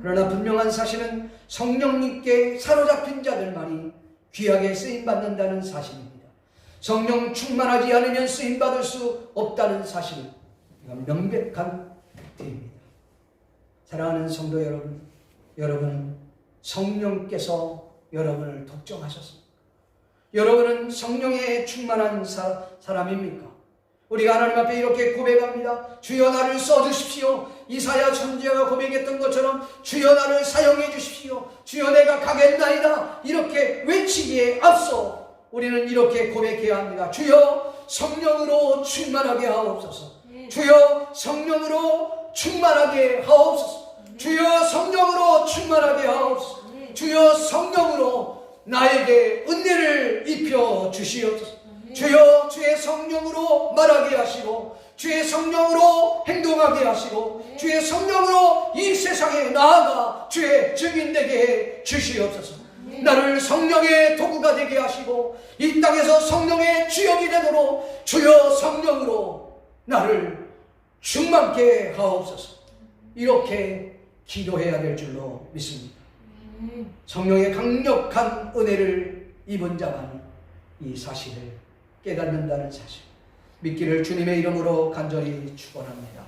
그러나 분명한 사실은 성령님께 사로잡힌 자들만이 귀하게 쓰임받는다는 사실입니다. 성령 충만하지 않으면 쓰임받을 수 없다는 사실, 이건 명백한 팩트입니다. 사랑하는 성도 여러분, 여러분은 성령께서 여러분을 독점하셨습니다. 여러분은 성령에 충만한 사람입니까? 우리가 하나님 앞에 이렇게 고백합니다. 주여 나를 써주십시오. 이사야 선지자가 고백했던 것처럼 주여 나를 사용해 주십시오. 주여 내가 가겠나이다. 이렇게 외치기에 앞서 우리는 이렇게 고백해야 합니다. 주여 성령으로 충만하게 하옵소서. 주여 성령으로 충만하게 하옵소서. 주여 성령으로 충만하게 하옵소서. 주여 성령으로 나에게 은혜를 입혀 주시옵소서. 주여 주의 성령으로 말하게 하시고 주의 성령으로 행동하게 하시고 주의 성령으로 이 세상에 나아가 주의 증인 되게 해 주시옵소서. 나를 성령의 도구가 되게 하시고 이 땅에서 성령의 주역이 되도록 주여 성령으로 나를 충만케 하옵소서. 이렇게 기도해야 될 줄로 믿습니다. 성령의 강력한 은혜를 입은 자만이 이 사실을 깨닫는다는 사실, 믿기를 주님의 이름으로 간절히 축원합니다.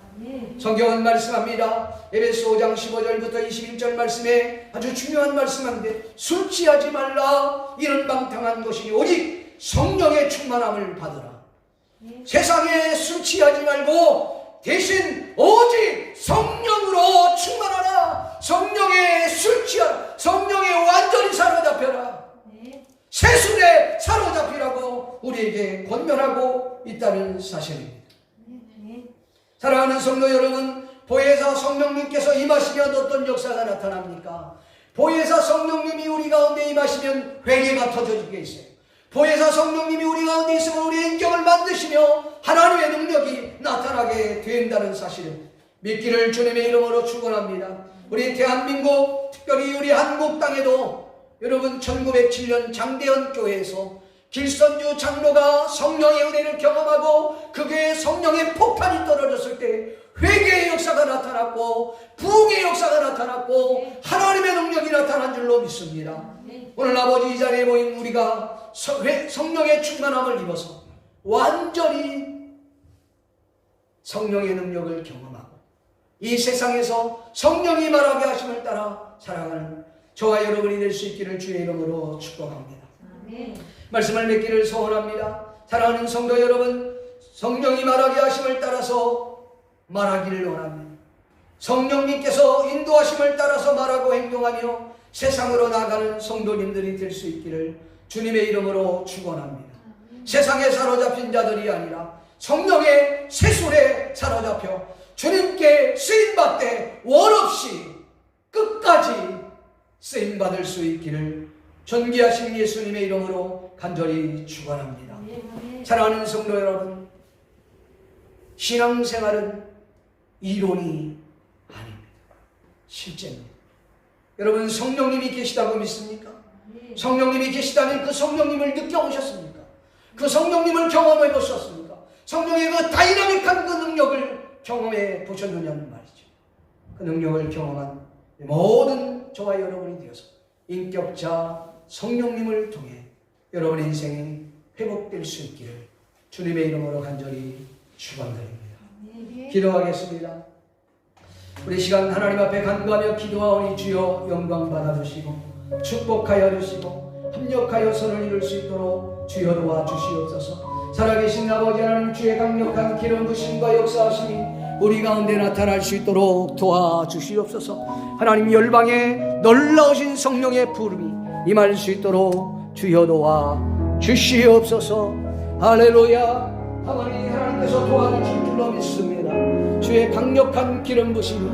성경은 말씀합니다. 에베소 5장 15절부터 21절 말씀에 아주 중요한 말씀인데, 술 취하지 말라. 이런 방탕한 것이 오직 성령의 충만함을 받으라. 세상에 술 취하지 말고 대신 오직 성령으로 충만하라. 성령에 술 취하라. 성령에 완전히 사로잡혀라. 세술에 사로잡히라고 우리에게 권면하고 있다는 사실입니다. 사랑하는 성도 여러분, 보혜사 성령님께서 임하시면 어떤 역사가 나타납니까? 보혜사 성령님이 우리 가운데 임하시면 회개가 터져지게 있어요. 보혜사 성령님이 우리 가운데 있으면 우리의 인격을 만드시며 하나님의 능력이 나타나게 된다는 사실을 믿기를 주님의 이름으로 축원합니다. 우리 대한민국, 특별히 우리 한국 땅에도 여러분 1907년 장대현 교회에서 길선주 장로가 성령의 은혜를 경험하고 그 교회에 성령의 폭탄이 떨어졌을 때 회개의 역사가 나타났고 부흥의 역사가 나타났고 하나님의 능력이 나타난 줄로 믿습니다. 오늘 아버지 이 자리에 모인 우리가 성령의 충만함을 입어서 완전히 성령의 능력을 경험하고 이 세상에서 성령이 말하게 하심을 따라 살아가는 저와 여러분이 될 수 있기를 주의 이름으로 축복합니다. 말씀을 맺기를 소원합니다. 사랑하는 성도 여러분, 성령이 말하게 하심을 따라서 말하기를 원합니다. 성령님께서 인도하심을 따라서 말하고 행동하며 세상으로 나가는 성도님들이 될 수 있기를 주님의 이름으로 축원합니다. 세상에 사로잡힌 자들이 아니라 성령의 세술에 사로잡혀 주님께 쓰임받되 원없이 끝까지 쓰임받을 수 있기를 존귀하신 예수님의 이름으로 간절히 축원합니다. 사랑하는 성도 여러분, 신앙생활은 이론이 아닙니다. 실제입니다. 여러분, 성령님이 계시다고 믿습니까? 성령님이 계시다면 그 성령님을 느껴보셨습니까? 그 성령님을 경험해 보셨습니까? 성령의 그 다이나믹한 그 능력을 경험해 보셨느냐는 말이죠. 그 능력을 경험한 모든 저와 여러분이 되어서 인격자 성령님을 통해 여러분의 인생이 회복될 수 있기를 주님의 이름으로 간절히 축원드립니다. 기도하겠습니다. 우리 시간 하나님 앞에 간구하며 기도하오니 주여 영광 받아주시고 축복하여 주시고 합력하여 선을 이룰 수 있도록 주여 도와주시옵소서. 살아계신 아버지 하나님, 주의 강력한 기름 부심과 역사하심이 우리 가운데 나타날 수 있도록 도와주시옵소서. 하나님, 열방에 놀라우신 성령의 부름이 임할 수 있도록 주여 도와주시옵소서. 할렐루야. 하나님께서 도와주실 줄로 믿습니다. 주의 강력한 기름 부심이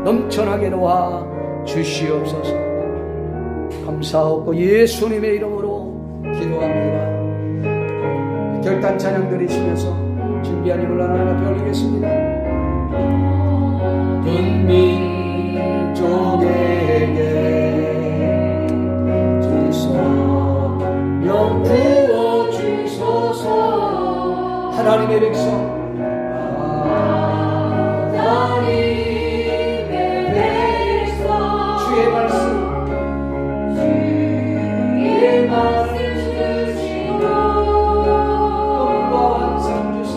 넘쳐나게 도와주시옵소서. 감사하고 예수님의 이름으로 기도합니다. 결단 찬양 드리시면서 준비한 힘을 하나님 앞에 올리겠습니다. 온 민족에게 주소영 부어주소서. 하나님의 백성, 하나님의 백성, 주의 말씀 주시고 꿈과 환상 주사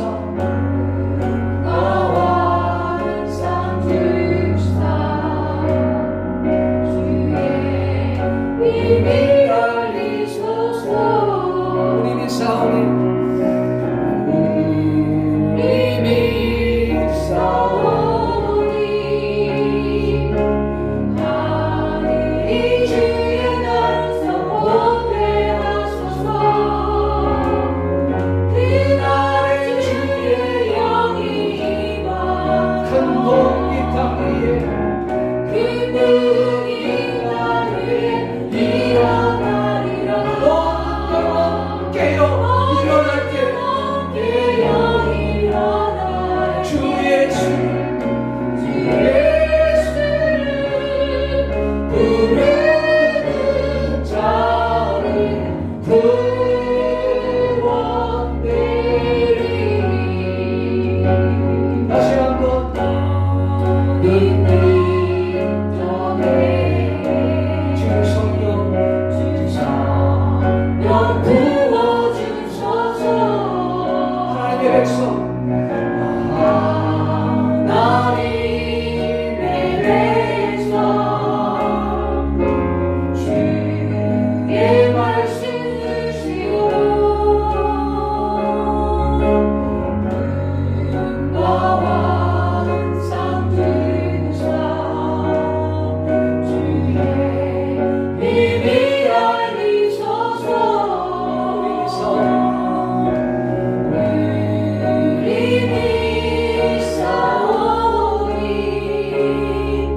전복 이 땅 위에 기쁨이 나 위에 일어나리라. 모든 영혼 깨어 일어날 때 깨어 일어날 주 예수 부르는 자를 구원되리. 다시 한번 주 성령 영 부어주소서. 하나님의 백성 하나님의 백성 주의 말씀 드시오. 은과와 항상 등사 주의 비밀 알리소서. 우리 믿사오니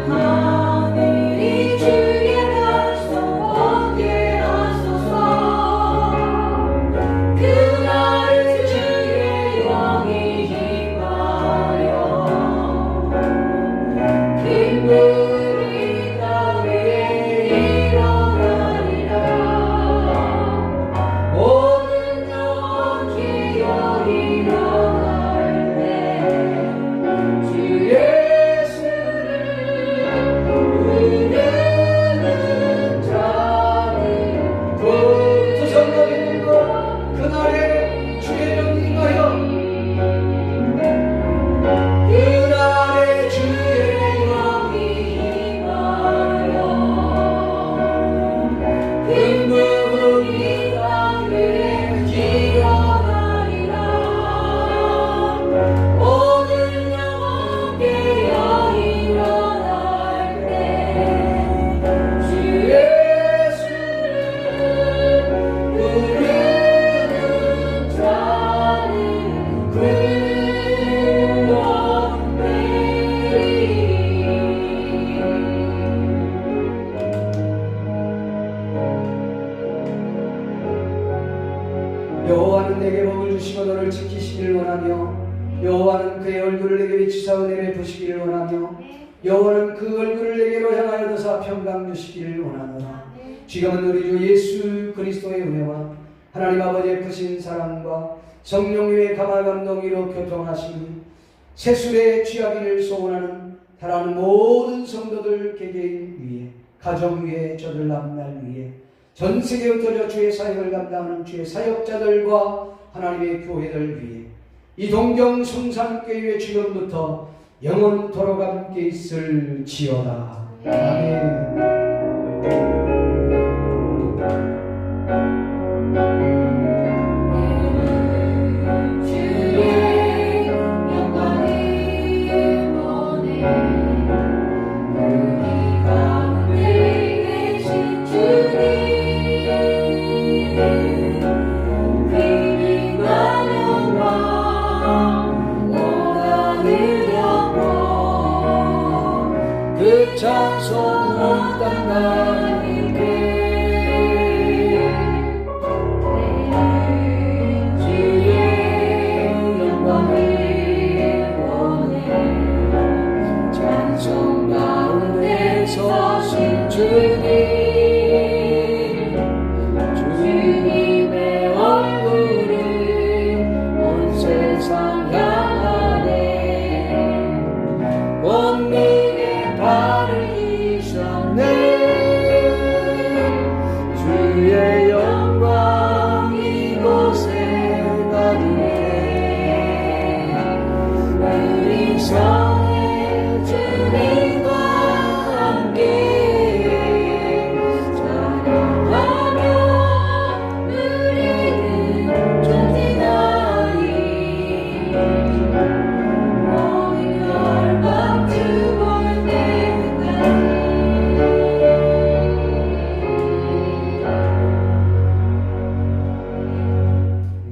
하늘이 주의 말씀 얻게 하소서. 그날 주의 영이 임하여 기쁨이 나 위에 일어나리라. 모든 영혼 깨어 일어날 때 주 예수를 부르는 자를 두 성령 있는 것 그날에 주의 영이 임하여 그날에 주의 영이 임하여 기쁨이 나 위에 일어나리라. 오늘 영혼 깨어 일어날 때 주 예수를 부르는 자를 여호와는 내게 복을 주시고 너를 지키시기를 원하며 여호와는 그의 얼굴을 내게 비추사 은혜 베푸시기를 원하며 여호와는 그 얼굴을 내게로 향하여 드사 평강 주시기를 원하노라. 지금은 우리 주 예수 그리스도의 은혜와 하나님 아버지의 크신 사랑과 성령님의 감화 감동으로 교통하시니 세술에 취하기를 소원하는 사랑하는 모든 성도들 개개인 위에 가정 위에 저들 남날 위에 전 세계에 흩어져 주의 사역을 감당하는 주의 사역자들과 하나님의 교회들 위해 이 동경 성산교회 지금부터 영원토록 함께 있을지어다. 아멘. 주의 영광을 보내 우리 가운데 계신 주님 그 찬송 온 땅 나님께 주의 영광을 보내 찬송 가운데 서신 주님 주님의 얼굴을 온 세상 향하네 권능의 발을 이셨네 주의 영광 이곳에 가득해 우리 성의 주님과 함께 찬양하며 우리는 존재하리 모든 열방 주볼 때까지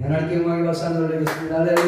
하나님께 영광의 박수 한번 올리겠습니다. 할렐루야.